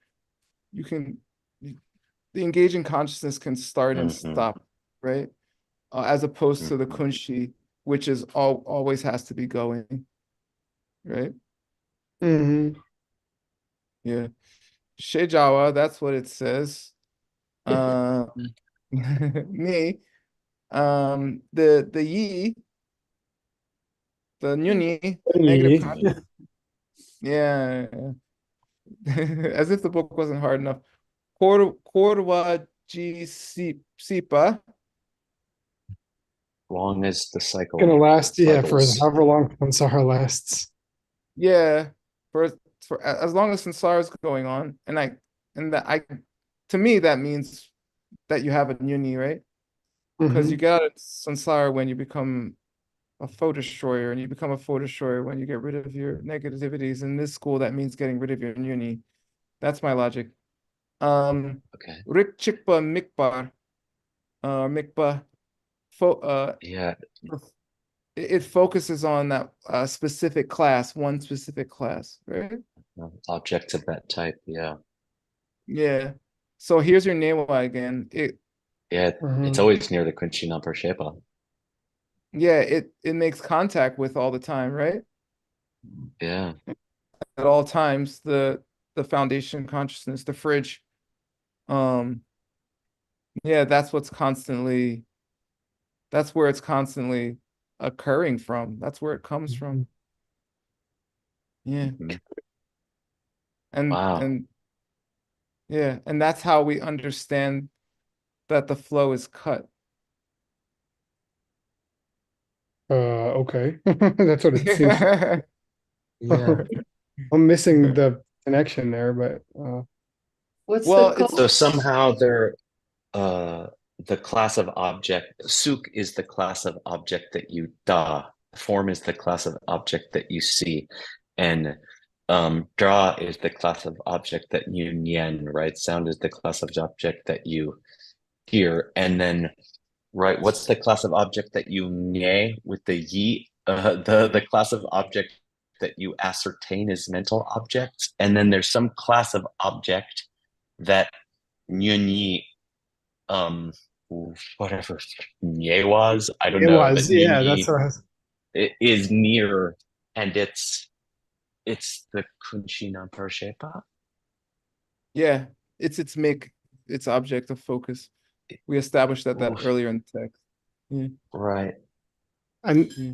the engaging consciousness can start and stop, right? As opposed to the kunshi, which is always has to be going, right? Yeah. Shejawa, that's what it says. Me. The yi, the nyuni, the negative consciousness. Yeah. As if the book wasn't hard enough. Korwa ji sipa. Long as the cycle. Gonna last, for cycles. however long Samsara lasts. Yeah, for as long as samsara is going on, to me that means that you have a nyuni, right? Because you get out of samsara when you become a foe destroyer, and you become a foe destroyer when you get rid of your negativities. In this school, that means getting rid of your nyuni. That's my logic. Okay. Rik Chikpa Mikbar, Mikba, Yeah. it focuses on that specific class, one specific class, right? Objects of that type. Yeah. Yeah. So here's your Newa again. It's always near the Kunchi number Shepa. Yeah, it makes contact with all the time, right? Yeah. At all times, the foundation consciousness, the fridge. Yeah, that's where it's constantly occurring from. That's where it comes from. Yeah. Wow. And yeah, and that's how we understand that the flow is cut. Okay. That's what it seems. Yeah. I'm missing the connection there, but What's Well, the it's So somehow they're the class of object. Suk is the class of object that you da. Form is the class of object that you see, and dra is the class of object that you nyen. Right. Sound is the class of object that you hear, and then right. What's the class of object that you nye with the yi? The class of object that you ascertain is mental objects, and then there's some class of object that Nyunyi, whatever Nye was, I don't it know, but was, that's Nyunyi what I was. is near, and it's the Kunchi Nampur Shepa. yeah, its object of focus. We established that Oof. earlier in the text. Yeah. Right. And Yeah.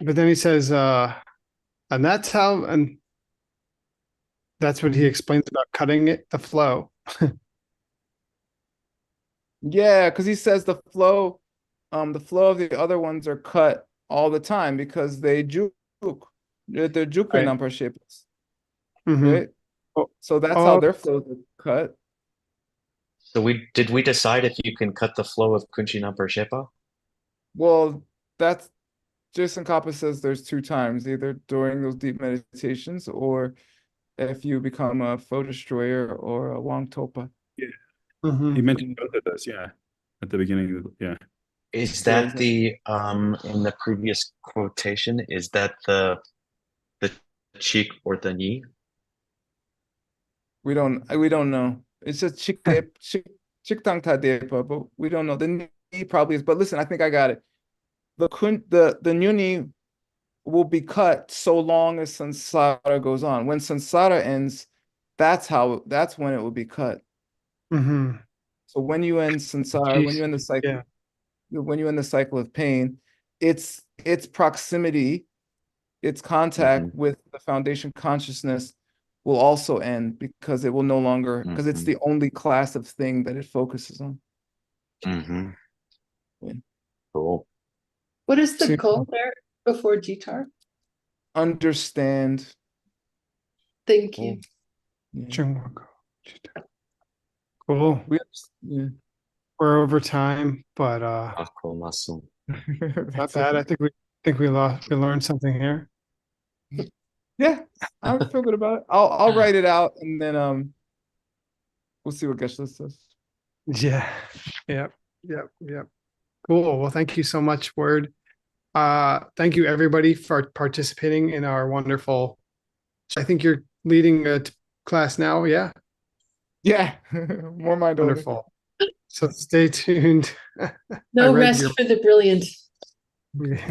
but then he says, and that's what he explains about cutting the flow. Yeah, because he says the flow of the other ones are cut all the time because they're juke Right. number shapes, Mhm. right? Oh, So that's how oh. their flows are cut. So did we decide if you can cut the flow of Kunchi Nampur Shepa? Well, that's Jason Kappa says there's two times, either during those deep meditations or if you become a foe destroyer or a Wang Topa. Yeah. Mhm. He mentioned both of those, yeah, at the beginning. Yeah. Is Yeah, that the in the previous quotation? Is that the cheek or the knee? we don't know. It's just chiktang tadepa, but we don't know. The knee probably is, but listen, I think I got it. The nyuni will be cut so long as samsara goes on. When samsara ends, that's when it will be cut. Mhm. So when you end samsara, when you end the cycle, Yeah. when you end the cycle of pain, its proximity, its contact with the foundation consciousness will also end because it will no longer, because it's the only class of thing that it focuses on. Mm-hmm. Yeah. Cool. What is the call there before Jitar? Understand. Thank you. Yeah. Cool. Yeah. We're over time, but Not That's bad. okay. I think we learned something here. Yeah, I feel good about it. I'll write it out and then we'll see what Geshe says. Yeah. Yep. Yep. Yep. Cool. Well, thank you so much, Word. Thank you everybody for participating in our wonderful. I think you're leading a class now. Yeah. Yeah, more mind only. Wonderful. So stay tuned. I No read rest your- for the brilliant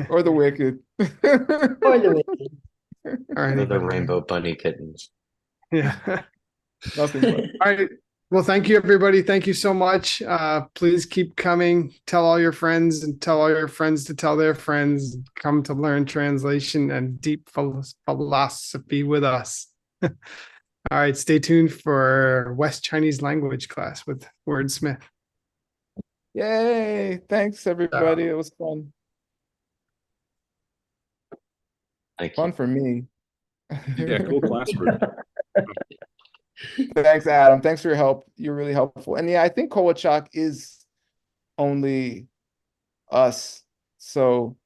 Or the wicked. or the wicked. or Or the anybody. rainbow bunny kittens. Yeah. Nothing but. All right. Well, thank you, everybody. Thank you so much. Please keep coming. Tell all your friends and tell all your friends to tell their friends. Come to learn translation and deep philosophy with us. All right. Stay tuned for West Chinese language class with Wordsmith. Yay. Thanks, everybody. It was fun. Thank Fun you. for me. Yeah, cool classwork. Thanks, Adam. Thanks for your help. You're really helpful. And yeah, I think Kowachak is only us. So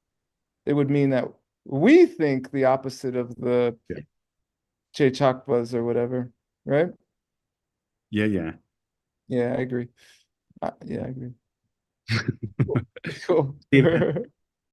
it would mean that we think the opposite of the Yeah. Chakbas or whatever, right? Yeah, yeah. Yeah, I agree. Yeah, I agree. Cool. Steve,